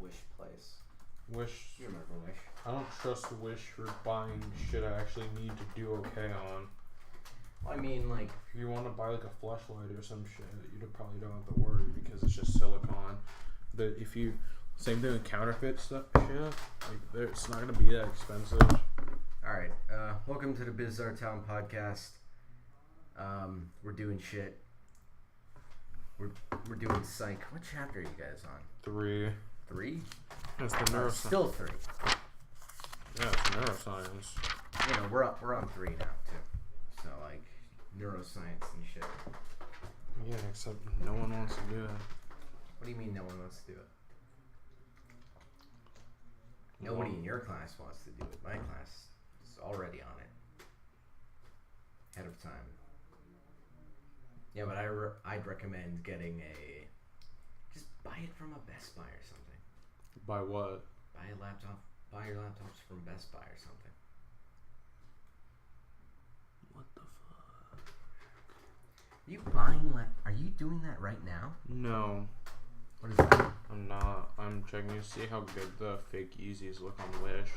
Wish place. Wish. You remember Wish? I don't trust Wish for buying shit I actually need to do okay on. I mean, like... If you want to buy like a flashlight or some shit, you probably don't have to worry because it's just silicone. But if you... Same thing with counterfeit stuff, shit. Like, it's not going to be that expensive. Alright, welcome to the BizarreTown Podcast. We're doing shit. We're doing psych. What chapter are you guys on? 3. 3? That's the neuroscience. Still 3. Yeah, it's neuroscience. You know, we're on 3 now, too. So, like, neuroscience and shit. Yeah, except no one wants to do it. What do you mean no one wants to do it? Nobody in your class wants to do it. My class is already on it. Ahead of time. Yeah, but I'd recommend getting a... Just buy it from a Best Buy or something. Buy what? Buy a laptop. Buy your laptops from Best Buy or something. What the fuck? Are you doing that right now? No. What is that? I'm not. I'm checking to see how good the fake Yeezys look on Wish.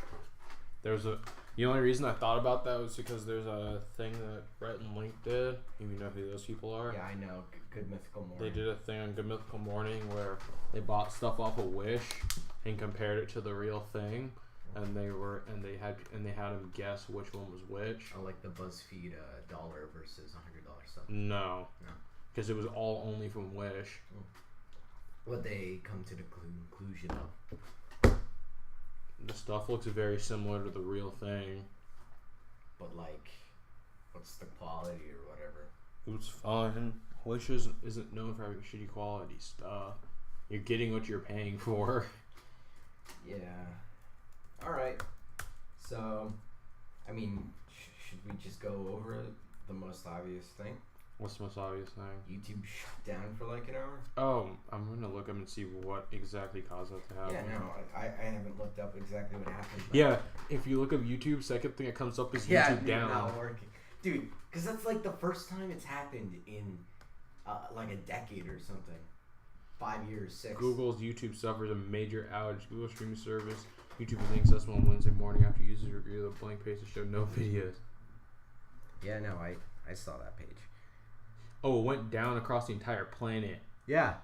The only reason I thought about that was because there's a thing that Brett and Link did. You know who those people are? Yeah, I know. Good Mythical Morning. They did a thing on Good Mythical Morning where they bought stuff off of Wish and compared it to the real thing, and they had them guess which one was which. Oh, like the BuzzFeed $1 versus $100 stuff. No, because it was all only from Wish. What they come to the conclusion of? The stuff looks very similar to the real thing. But like, what's the quality or whatever? It was fine. Wish isn't known for having shitty quality stuff. You're getting what you're paying for. Yeah. Alright. So, I mean, should we just go over the most obvious thing? What's the most obvious thing? YouTube shut down for like an hour? Oh, I'm going to look up and see what exactly caused that to happen. Yeah, no, I haven't looked up exactly what happened. Yeah, if you look up YouTube, second thing that comes up is YouTube down. Not working. Dude, because that's like the first time it's happened in like a decade or something. 5 years, 6. Google's YouTube suffers a major outage. Google streaming service. YouTube is inaccessible on Wednesday morning after users review the blank page to show no videos. Yeah, no, I saw that page. Oh, it went down across the entire planet. Yeah.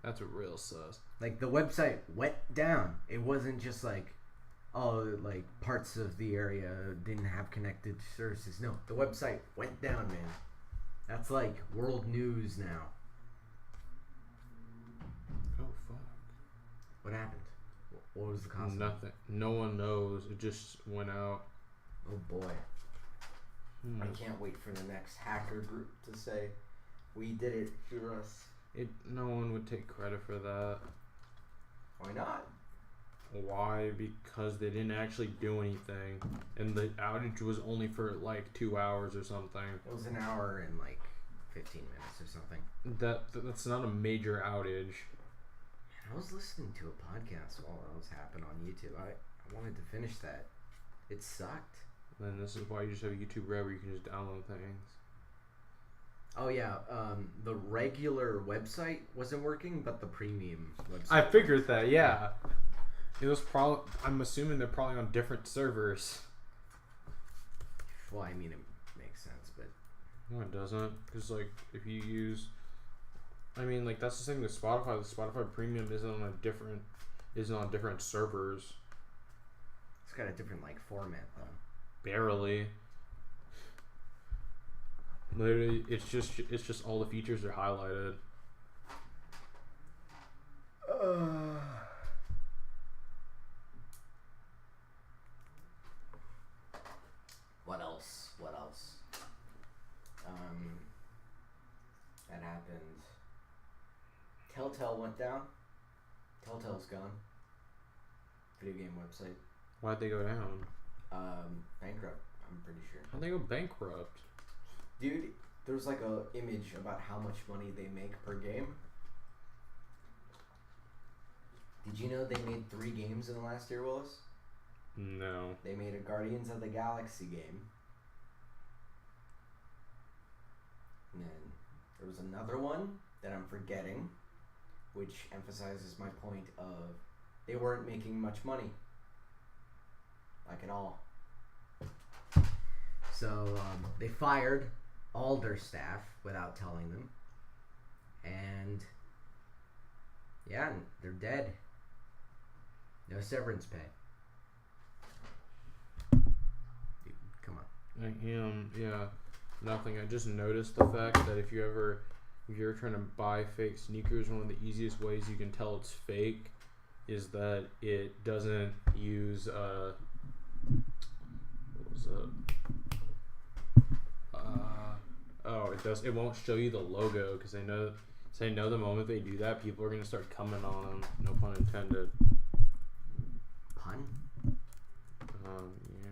That's a real sus. Like, the website went down. It wasn't just like, oh, like, parts of the area didn't have connected services. No, the website went down, man. That's like world news now. Oh, fuck. What happened? What was the cause? Nothing. No one knows. It just went out. Oh, boy. I can't wait for the next hacker group to say, we did it, for us. No one would take credit for that. Why not? Why? Because they didn't actually do anything. And the outage was only for like 2 hours or something. It was an hour and like 15 minutes or something. That's not a major outage. Man, I was listening to a podcast while that was happening on YouTube. I wanted to finish that. It sucked. Then this is why you just have YouTube Red where you can just download things. Oh yeah, the regular website wasn't working, but the premium website. I figured that, yeah. It was probably. I'm assuming they're probably on different servers. Well, I mean, it makes sense, but no, it doesn't. Because like, if you use, I mean, like that's the thing with Spotify. The Spotify Premium isn't on different servers. It's got a different like format though. Barely. Literally, it's just all the features are highlighted. What else? That happened. Telltale went down. Telltale's gone. Video game website. Why'd they go down? Bankrupt, I'm pretty sure. How'd they go bankrupt? Dude, there's like a image about how much money they make per game. Did you know they made 3 games in the last year, Willis? No. They made a Guardians of the Galaxy game. And then there was another one that I'm forgetting. which emphasizes my point of they weren't making much money, like at all. So they fired all their staff without telling them, and yeah, they're dead. No severance pay. Dude, come on. Yeah, nothing. I just noticed the fact that if you're trying to buy fake sneakers, one of the easiest ways you can tell it's fake is that it doesn't use what was it? It won't show you the logo because they know the moment they do that, people are gonna start coming on them. No pun intended. Pun? Yeah.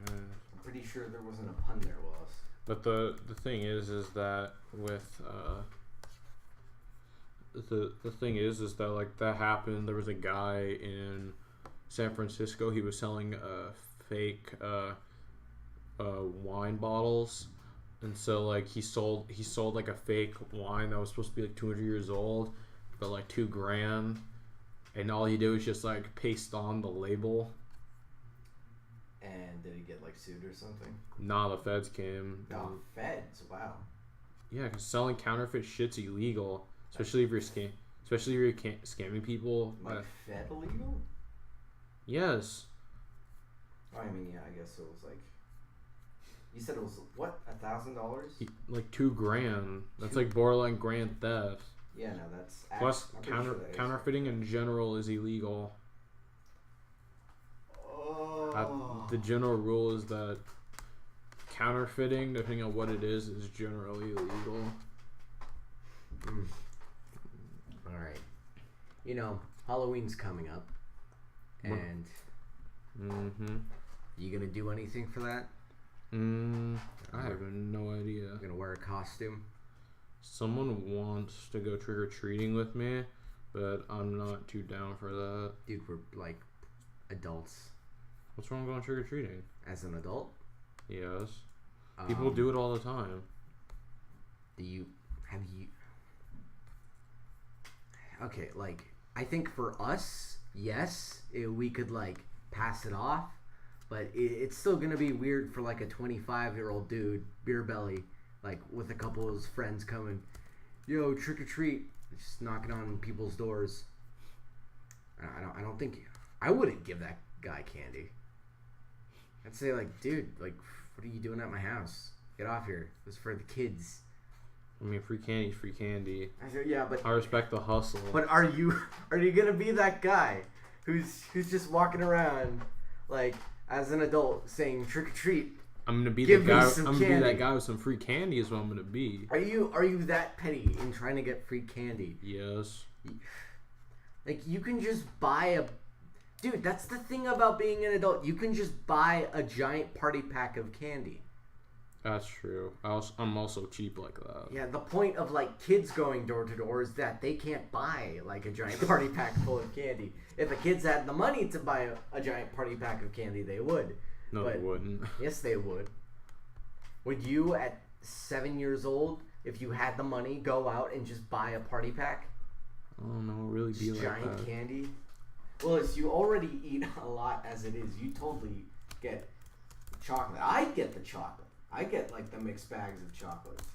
I'm pretty sure there wasn't a pun there, Willis. But the thing is that with the thing is that like that happened. There was a guy in San Francisco. He was selling fake wine bottles, and so like he sold like a fake wine that was supposed to be like 200 years old for like $2,000, and all he did was just like paste on the label. And did he get like sued or something? Nah, the feds came. No, feds. Wow. Yeah, because selling counterfeit shit's illegal, especially if you're scamming people. Like Fed illegal? Yes. I mean, yeah, I guess it was like. You said it was what, $1,000? Like $2,000. That's like borderline grand theft. Yeah, no, that's. Plus, counterfeiting in general is illegal. Oh. The general rule is that counterfeiting, depending on what it is generally illegal. All right. You know, Halloween's coming up, and you gonna do anything for that? I have no idea. You gonna wear a costume? Someone wants to go trick or treating with me, but I'm not too down for that. Dude, we're like adults. What's wrong with going trick or treating? As an adult? Yes. People do it all the time. Have you? Okay, like I think for us, yes, we could like pass it off, but it's still gonna be weird for like a 25-year-old dude, beer belly, like with a couple of his friends coming, yo, trick or treat, just knocking on people's doors. I don't think I wouldn't give that guy candy. I'd say like, dude, like, what are you doing at my house? Get off here. This is for the kids. I mean, free candy's free candy. I said, yeah, but I respect the hustle. But are you gonna be that guy who's just walking around like as an adult saying trick or treat? I'm gonna be Give the guy. me I'm gonna be that guy with some free candy. Is what I'm gonna be. Are you that petty in trying to get free candy? Yes. Like you can just buy a. Dude, that's the thing about being an adult. You can just buy a giant party pack of candy. That's true. I'm also cheap like that. Yeah, the point of like kids going door to door is that they can't buy like a giant party pack full of candy. If the kids had the money to buy a giant party pack of candy, they would. No, they wouldn't. Yes, they would. Would you, at 7 years old, if you had the money, go out and just buy a party pack? Oh no, really be like giant that. Candy? Well, you already eat a lot as it is. You totally get chocolate. I get the chocolate. I get like the mixed bags of chocolates.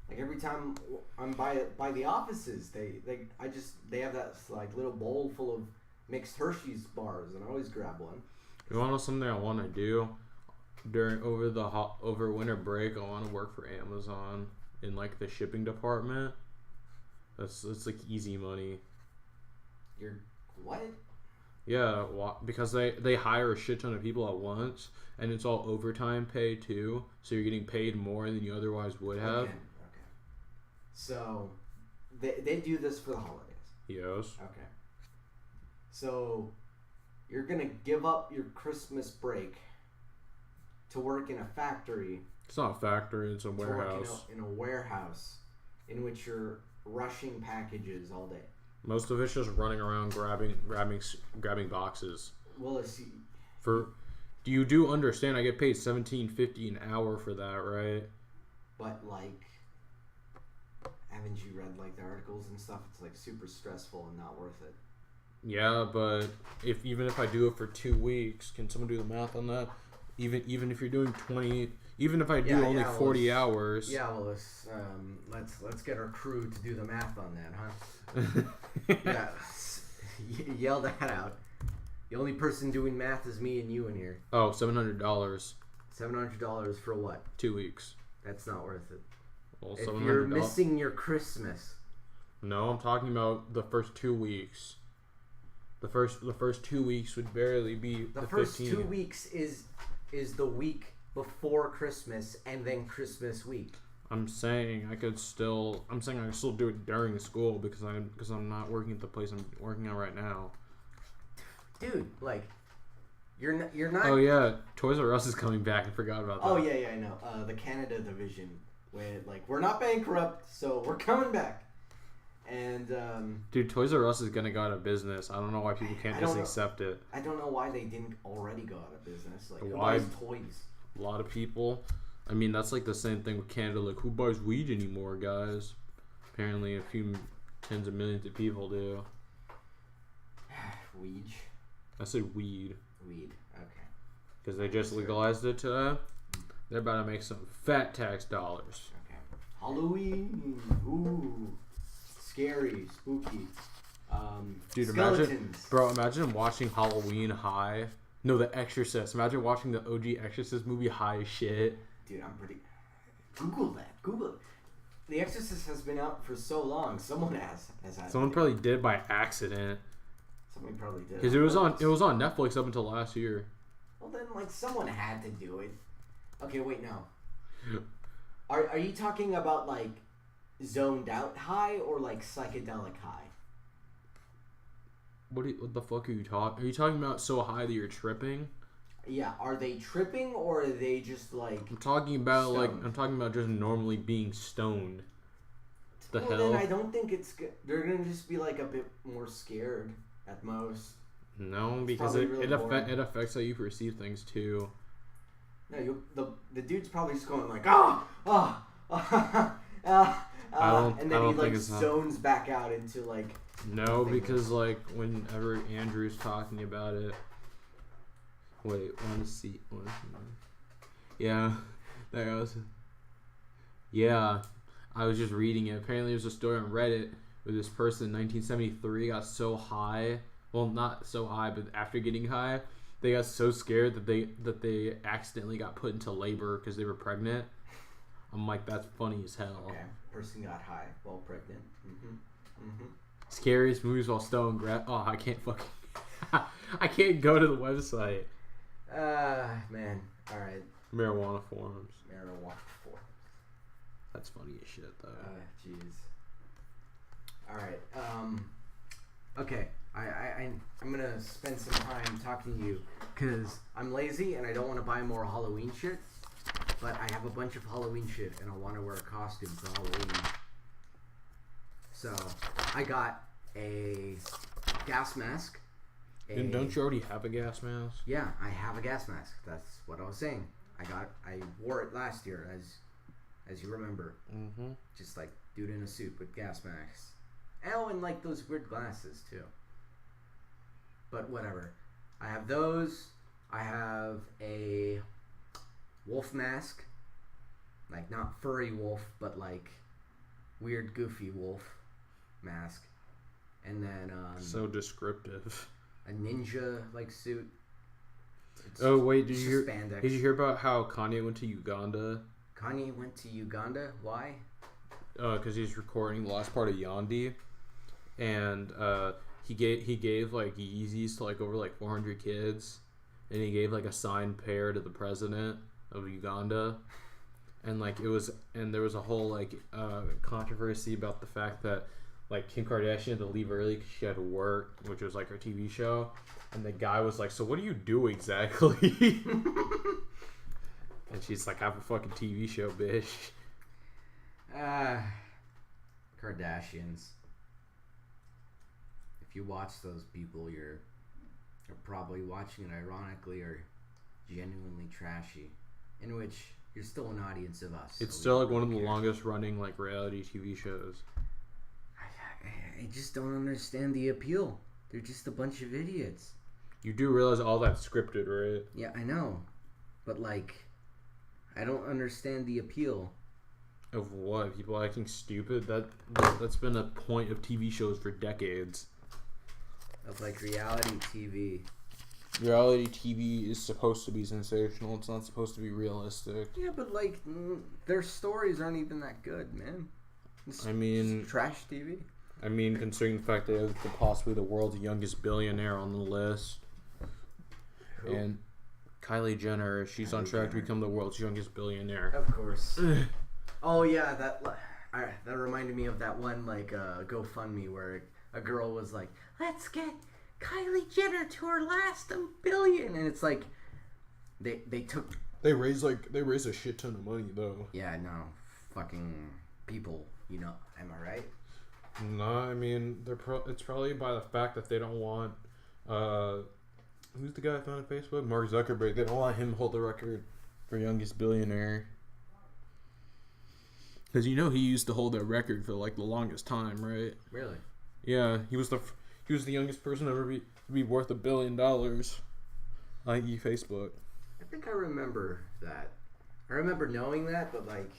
Like every time I'm by the offices, they have that like little bowl full of mixed Hershey's bars, and I always grab one. You want to know something I want to do over winter break? I want to work for Amazon in like the shipping department. It's like easy money. You're what? Yeah, because they hire a shit ton of people at once, and it's all overtime pay too. So you're getting paid more than you otherwise would have. Okay. So they do this for the holidays. Yes. Okay. So you're gonna give up your Christmas break to work in a factory. It's not a factory. It's a warehouse. In a warehouse in which you're rushing packages all day. Most of it's just running around grabbing boxes. Well, you do understand? I get paid $17.50 an hour for that, right? But like, haven't you read like the articles and stuff? It's like super stressful and not worth it. Yeah, but even if I do it for 2 weeks, can someone do the math on that? Even if you're doing 20, even if I do only 40 hours. Yeah, well, let's get our crew to do the math on that, huh? Yeah, yell that out. The only person doing math is me and you in here. Oh, $700. $700 for what? 2 weeks. That's not worth it. Well, if you're missing your Christmas. No, I'm talking about the first 2 weeks. The first 2 weeks would barely be the first 15. 2 weeks is the week before Christmas and then Christmas week. I'm saying I could still do it during school because I'm not working at the place I'm working at right now. Dude, like you're not. Oh yeah, Toys R Us is coming back. I forgot about that. Oh yeah, I know. The Canada division, where like we're not bankrupt, so we're coming back. And dude, Toys R Us is gonna go out of business. I don't know why people can't just accept it. I don't know why they didn't already go out of business. Like, who why buys toys? A lot of people. I mean, that's like the same thing with Canada. Like, who buys weed anymore, guys? Apparently, a few tens of millions of people do. Weed. I said weed. Weed. Okay. Because they just legalized it today. They're about to make some fat tax dollars. Okay. Halloween. Ooh. Scary, spooky. Dude, skeletons. imagine watching Halloween high. No, The Exorcist. Imagine watching the OG Exorcist movie high as shit. Dude, I'm pretty... Google that. Google it. The Exorcist has been out for so long. Someone has had Someone probably did by accident. Somebody probably did. Because it was on Netflix up until last year. Well, then, like, someone had to do it. Okay, wait, no. Are you talking about, like, zoned out high or, like, psychedelic high? What the fuck are you talking? Are you talking about so high that you're tripping? Yeah, are they tripping or are they just, like, I'm talking about stoned? Just normally being stoned. Well, then I don't think it's good. They're gonna just be, like, a bit more scared at most. No, because it affects how you perceive things too. No, the dude's probably just going like and then he like zones back out into like. No, because like whenever Andrew's talking about it. Wait, want to see? Yeah, there goes. Yeah, I was just reading it. Apparently, there's a story on Reddit where this person in 1973 got so high. Well, not so high, but after getting high, they got so scared that they accidentally got put into labor because they were pregnant. I'm like, that's funny as hell. Okay, person got high while pregnant. Scariest movies while stoned. Oh, I can't fucking. I can't go to the website. Man. All right. Marijuana forums. That's funny as shit, though. Jeez. All right. Okay. I'm gonna spend some time talking to you because I'm lazy and I don't want to buy more Halloween shit. But I have a bunch of Halloween shit and I want to wear a costume for Halloween. So I got a gas mask. Don't you already have a gas mask? Yeah, I have a gas mask. That's what I was saying. I wore it last year, as you remember. Mm-hmm. Just like dude in a suit with gas masks. Oh, and like those weird glasses too. But whatever. I have those. I have a wolf mask. Like not furry wolf, but like weird goofy wolf mask. And then so descriptive. A ninja like suit. Oh wait, did you hear about how Kanye went to Uganda? Kanye went to Uganda? Why? Because he's recording the last part of Yandi, and he gave like Yeezys to like over like 400 kids, and he gave like a signed pair to the president of Uganda, and there was a whole like controversy about the fact that like Kim Kardashian had to leave early because she had to work, which was like her TV show, and the guy was like, "So what do you do exactly?" And she's like, "I have a fucking TV show, bitch." Kardashians. If you watch those people, you're probably watching it ironically or genuinely trashy. In which you're still an audience of us. It's so still like one of the longest running like reality TV shows. I just don't understand the appeal. They're just a bunch of idiots. You do realize all that's scripted, right? Yeah, I know. But, like, I don't understand the appeal. Of what? People acting stupid? That's been a point of TV shows for decades. Of, like, reality TV. Reality TV is supposed to be sensational. It's not supposed to be realistic. Yeah, but, like, their stories aren't even that good, man. It's just trash TV. I mean, considering the fact that they have possibly the world's youngest billionaire on the list. Who? And Kylie Jenner, she's on track to become the world's youngest billionaire. Of course. Oh, yeah, that reminded me of that one, like, GoFundMe where a girl was like, let's get Kylie Jenner to her last $1 billion. And it's like, they raised a shit ton of money, though. Yeah, no. Fucking people, you know. Am I right? No, I mean, it's probably by the fact that they don't want, who's the guy I found on Facebook? Mark Zuckerberg. They don't want him to hold the record for youngest billionaire. Because you know he used to hold that record for like the longest time, right? Really? Yeah, he was the youngest person to ever be worth $1 billion, i.e. Facebook. I think I remember that. I remember knowing that, but like,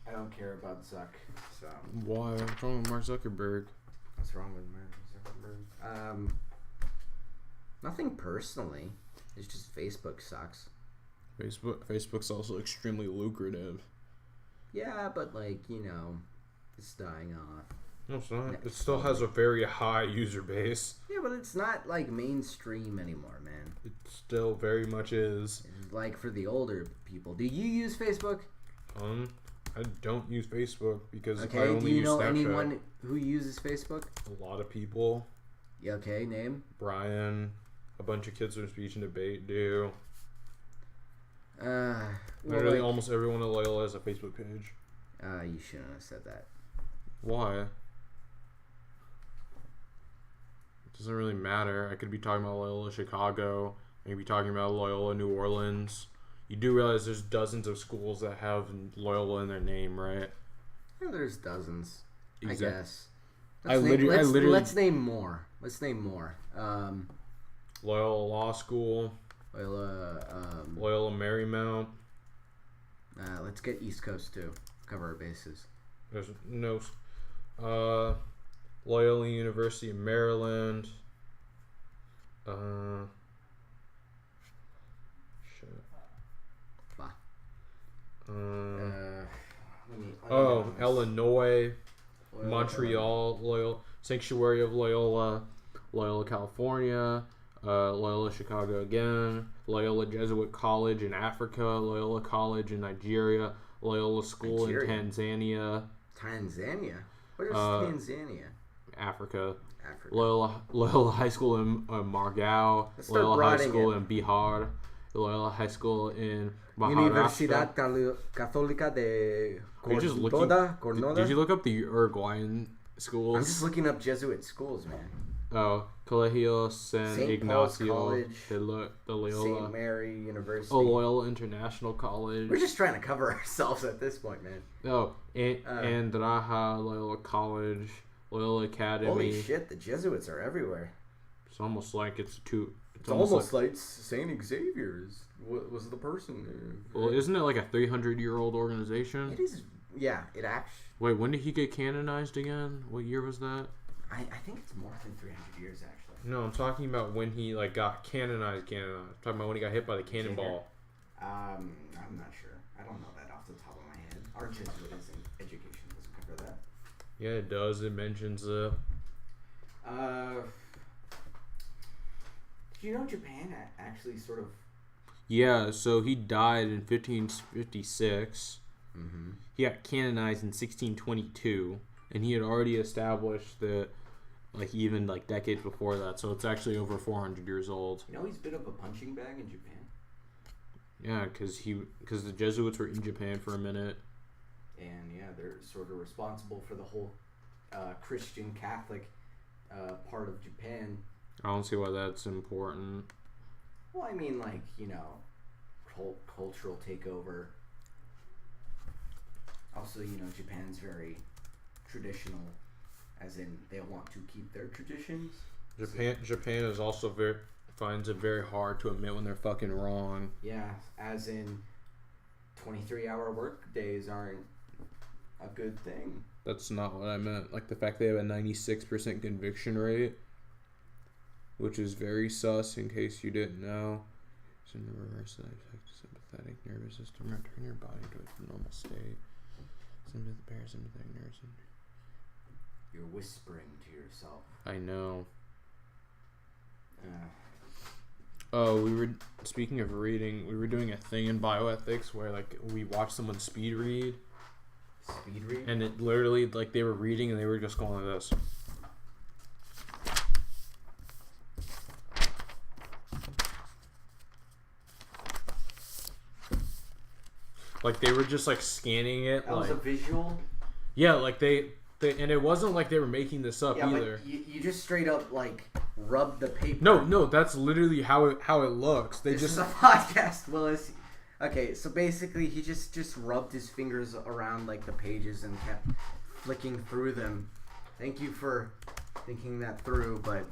I don't care about Zuck. So why? What's wrong with Mark Zuckerberg? What's wrong with Mark Zuckerberg? Nothing personally. It's just Facebook sucks. Facebook's also extremely lucrative. Yeah, but like, you know, it's dying off. No, it's not. It still has a very high user base. Yeah, but it's not like mainstream anymore, man. It still very much is. It's like for the older people. Do you use Facebook? I don't use Facebook because I okay, only use Snapchat. Do you know anyone who uses Facebook? A lot of people. Yeah, okay, name? Brian. A bunch of kids from Speech and Debate do. Literally almost everyone at Loyola has a Facebook page. You shouldn't have said that. Why? It doesn't really matter. I could be talking about Loyola Chicago. I could be talking about Loyola New Orleans. You do realize there's dozens of schools that have Loyola in their name, right? Yeah, there's dozens. Exactly. I guess. Let's name more. Loyola Law School. Loyola Marymount. Let's get East Coast too. Cover our bases. There's no. Loyola University of Maryland. Illinois, Montreal, Loyola Sanctuary of Loyola, Loyola California, Loyola Chicago again, Loyola Jesuit College in Africa, Loyola College in Nigeria, Loyola School in Tanzania. Tanzania? What is Tanzania? Africa. Loyola High School in Margao, Loyola High School in Bihar, Loyola High School in Maharashtra. Universidad Católica de Cordoba. Did you look up the Uruguayan schools? I'm just looking up Jesuit schools, man. Oh, Colegio San Ignacio de Loyola. St. Mary University. Oh, Loyola International College. We're just trying to cover ourselves at this point, man. Oh, Andraja Loyola College, Loyola Academy. Holy shit, the Jesuits are everywhere. It's almost like it's almost like St. Xavier's was the person. Well, isn't it like a 300-year-old organization? It is. Yeah, it actually. Wait, when did he get canonized again? What year was that? I think it's more than 300 years, actually. No, I'm talking about when he got canonized. I'm talking about when he got hit by the cannonball. I'm not sure. I don't know that off the top of my head. Our Jesuitism education doesn't cover that. Yeah, it does. It mentions Do you know Japan actually sort of... Yeah, so he died in 1556. Mm-hmm. He got canonized in 1622, and he had already established that, even decades before that, so it's actually over 400 years old. You know he's a bit of a punching bag in Japan? Yeah, because the Jesuits were in Japan for a minute. And, yeah, they're sort of responsible for the whole Christian Catholic part of Japan. I don't see why that's important. Well, I mean, cultural takeover. Also, Japan's very traditional, as in they want to keep their traditions. Japan is also finds it very hard to admit when they're fucking wrong. Yeah, as in 23-hour work days aren't a good thing. That's not what I meant. Like the fact they have a 96% conviction rate, which is very sus in case you didn't know. So in the reverse that affect the sympathetic nervous system, return your body to its normal state. Parasympathetic nervous system. You're whispering to yourself. I know. Speaking of reading, we were doing a thing in bioethics where like we watched someone speed read. Speed read? And it literally, like, they were reading and they were just going like this. Like, they were just, like, scanning it. That was a visual? Yeah, like, they and it wasn't like they were making this up either. But you just straight up, like, rubbed the paper. No, that's literally how it looks. This is a podcast, Willis. Okay, so basically he just rubbed his fingers around like the pages and kept flicking through them. Thank you for thinking that through, but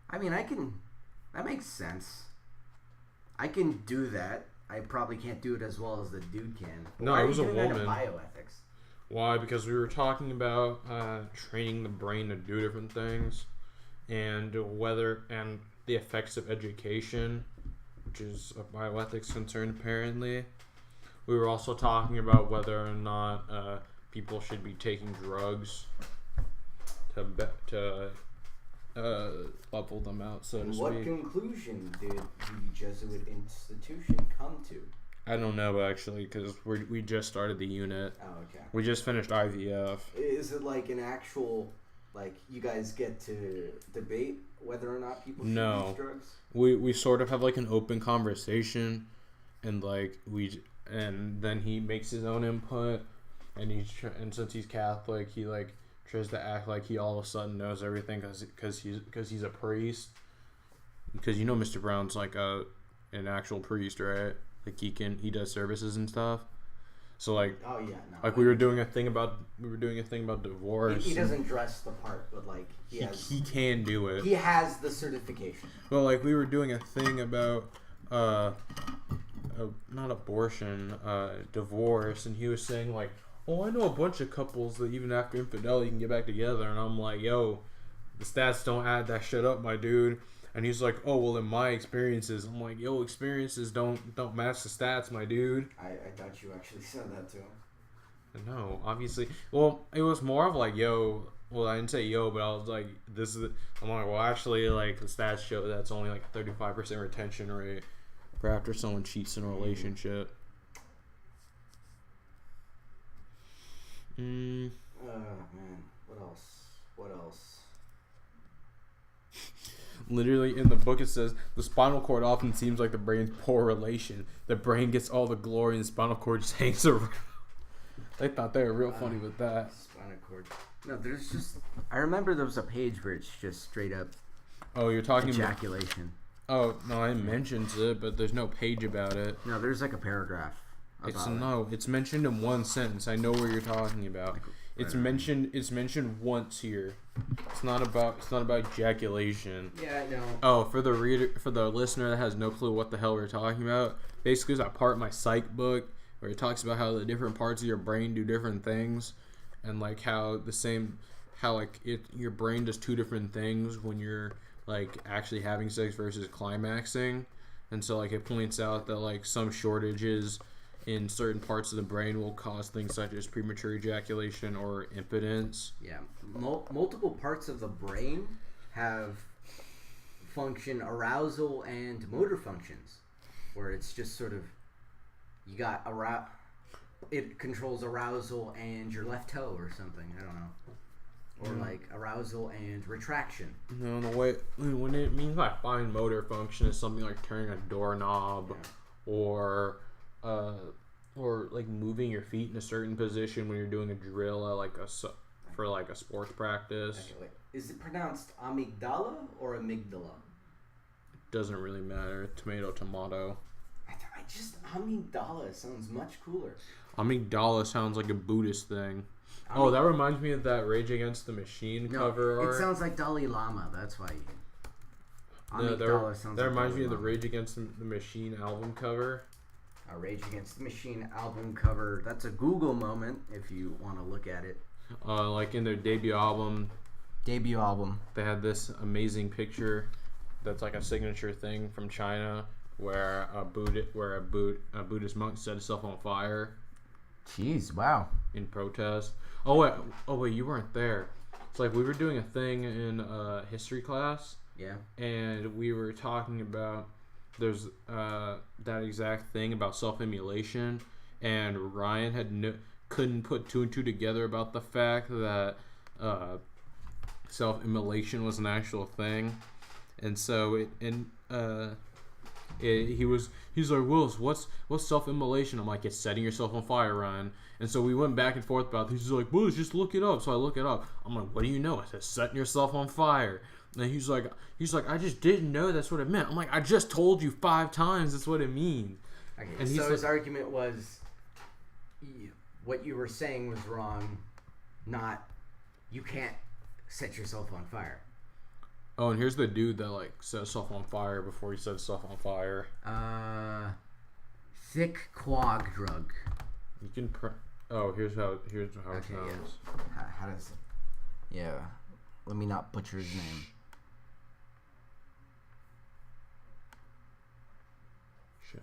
I mean that makes sense. I can do that. I probably can't do it as well as the dude can. No, it was a woman. Bioethics. Why? Because we were talking about training the brain to do different things, and the effects of education, which is a bioethics concern apparently. We were also talking about whether or not people should be taking drugs to level them out, so to speak. What conclusion did the Jesuit institution come to? I don't know, actually, because we just started the unit. Oh, okay. We just finished IVF. Is it like an actual, like, you guys get to debate whether or not people should use drugs? We sort of have, like, an open conversation, and, like, and then he makes his own input, and since he's Catholic, he, like, tries to act like he all of a sudden knows everything because he's a priest. Because Mr. Brown's, like, an actual priest, right? Like he does services and stuff. So like, oh yeah, no, like we were doing a thing about divorce. He doesn't dress the part, but like he can do it. He has the certification. Well, like we were doing a thing about not abortion, divorce, and he was saying like, oh, I know a bunch of couples that even after infidelity can get back together, and I'm like, yo, the stats don't add that shit up, my dude. And he's like, oh, well, in my experiences. I'm like, yo, experiences don't match the stats, my dude. I thought you actually said that to him. No, obviously. Well, it was more of like, yo. Well, I didn't say yo, but I was like, I'm like, well, actually, like, the stats show that's only like a 35% retention rate for after someone cheats in a relationship. Oh, man. What else? Literally in the book it says the spinal cord often seems like the brain's poor relation. The brain gets all the glory and the spinal cord just hangs around. They thought they were real funny with that. Spinal cord. No, there's just. I remember there was a page where it's just straight up. Oh, you're talking ejaculation. Oh no, I mentioned it, but there's no page about it. No, there's like a paragraph. It's mentioned in one sentence. I know what you're talking about. It's mentioned once here. It's not about ejaculation. Yeah, I know. Oh, for the listener that has no clue what the hell we're talking about, basically there's a part in my psych book where it talks about how the different parts of your brain do different things, and like how your brain does two different things when you're like actually having sex versus climaxing, and so like it points out that like some shortages in certain parts of the brain will cause things such as premature ejaculation or impotence. Yeah, multiple parts of the brain have function, arousal and motor functions, where it's just sort of you got it controls arousal and your left toe or something. I don't know, or like arousal and retraction. No, when it means by fine motor function is something like turning a doorknob, or like moving your feet in a certain position when you're doing a drill for a sports practice. Okay, wait. Is it pronounced amygdala or amygdala? It doesn't really matter. Tomato. I just amygdala sounds much cooler. Amygdala sounds like a Buddhist thing. Oh, that reminds me of that Rage Against the Machine cover art. It sounds like Dalai Lama. That's why. Amygdala sounds. That reminds me of the Rage Against the Machine album cover. A Rage Against the Machine album cover. That's a Google moment if you want to look at it. Like in their debut album. They had this amazing picture that's like a signature thing from China where a Buddhist monk set himself on fire. Jeez, wow. In protest. Oh wait, you weren't there. It's like we were doing a thing in history class. Yeah. And we were talking about there's that exact thing about self-immolation, and Ryan couldn't put two and two together about the fact that self-immolation was an actual thing, and so he's like, Wills, what's self-immolation? I'm like, it's setting yourself on fire, Ryan. And so we went back and forth about this. He's like, Wills, just look it up. So I look it up. I'm like, what do you know? It says setting yourself on fire. And he's like, I just didn't know that's what it meant. I'm like, I just told you 5 times that's what it means. Okay, and so his argument was, what you were saying was wrong, not you can't set yourself on fire. Oh, and here's the dude that like set himself on fire before he set himself on fire. Thick quag drug. You can here's how it sounds. Yeah. How does it? Yeah. Let me not butcher his name. Shit.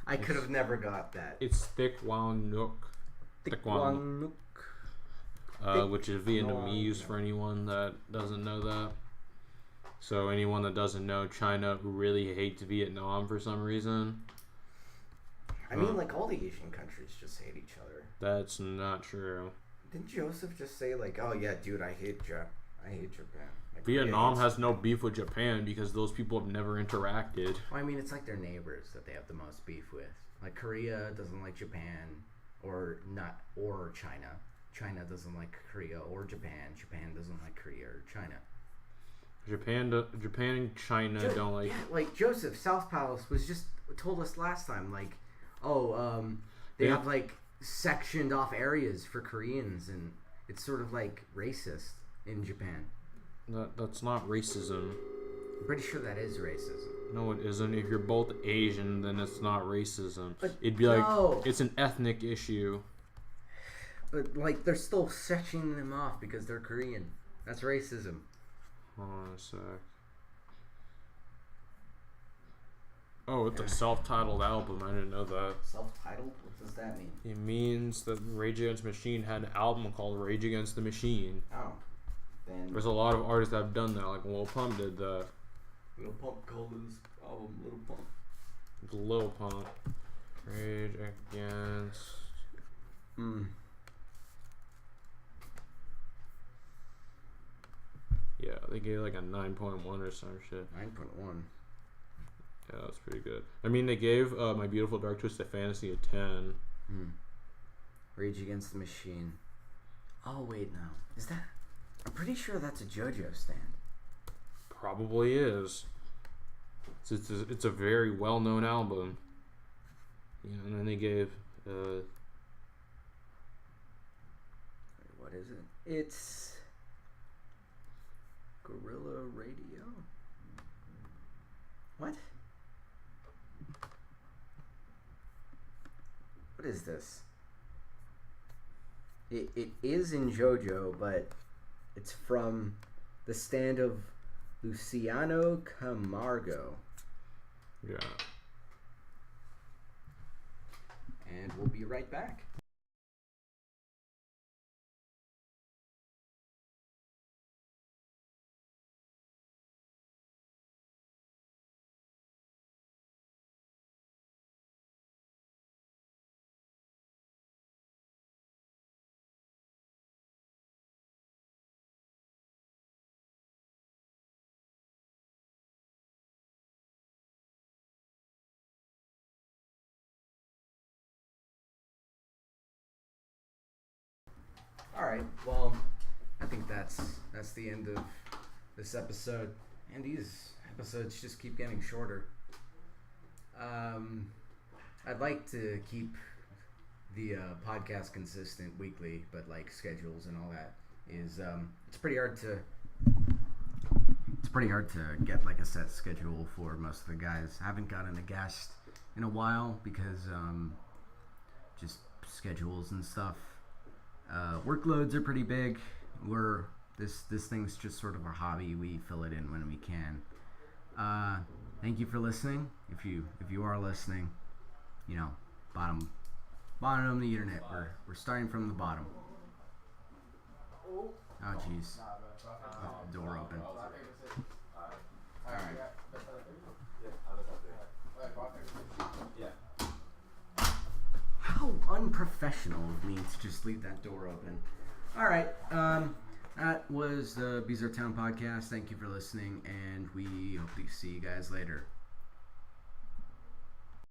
I could have never got that. It's Thick Wang Nook. Thick Wang Nook. Which is Vietnamese for anyone that doesn't know that. So anyone that doesn't know, China really hates Vietnam for some reason. I mean, like all the Asian countries just hate each other. That's not true. Didn't Joseph just say like, "Oh yeah, dude, I hate Japan." Like, Vietnam has no beef with Japan because those people have never interacted. Well, I mean, it's like their neighbors that they have the most beef with. Like Korea doesn't like Japan, or China. China doesn't like Korea or Japan. Japan doesn't like Korea or China. Japan and China don't like. Yeah, like Joseph, South Palace was just told us last time, like, they have like sectioned off areas for Koreans, and it's sort of like racist in Japan. That's not racism. I'm pretty sure that is racism. No, it isn't. If you're both Asian, then it's not racism. But it'd be like it's an ethnic issue. But like they're still sectioning them off because they're Korean. That's racism. Hold on a sec. Oh, it's a self-titled album. I didn't know that. Self-titled? What does that mean? It means that Rage Against the Machine had an album called Rage Against the Machine. Oh. Then there's a lot of artists that have done that. Like Lil Pump did that. Lil Pump called his album Lil Pump. It's Lil Pump. Rage Against... Yeah, they gave like a 9.1 or some shit. 9.1. Yeah, that's pretty good. I mean, they gave My Beautiful Dark Twisted Fantasy a 10. Rage Against the Machine. Oh, wait, no. Is that... I'm pretty sure that's a JoJo stand. Probably is. It's a very well-known album. Yeah, and then they gave... what is it? It's... Gorilla Radio? What? What is this? It is in JoJo, but it's from the stand of Luciano Camargo. Yeah. And we'll be right back. Alright, well, I think that's the end of this episode. And these episodes just keep getting shorter. I I'd like to keep the podcast consistent weekly, but like schedules and all that is it's pretty hard to get like a set schedule for most of the guys. I haven't gotten a guest in a while because just schedules and stuff. Workloads are pretty big. This thing's just sort of a hobby. We fill it in when we can. Thank you for listening. If you are listening, you know, bottom of the internet. We're starting from the bottom. Oh jeez. Left the door open. Alright. How unprofessional of me to just leave that door open. Alright, that was the BizarreTown Podcast. Thank you for listening, and we hope to see you guys later.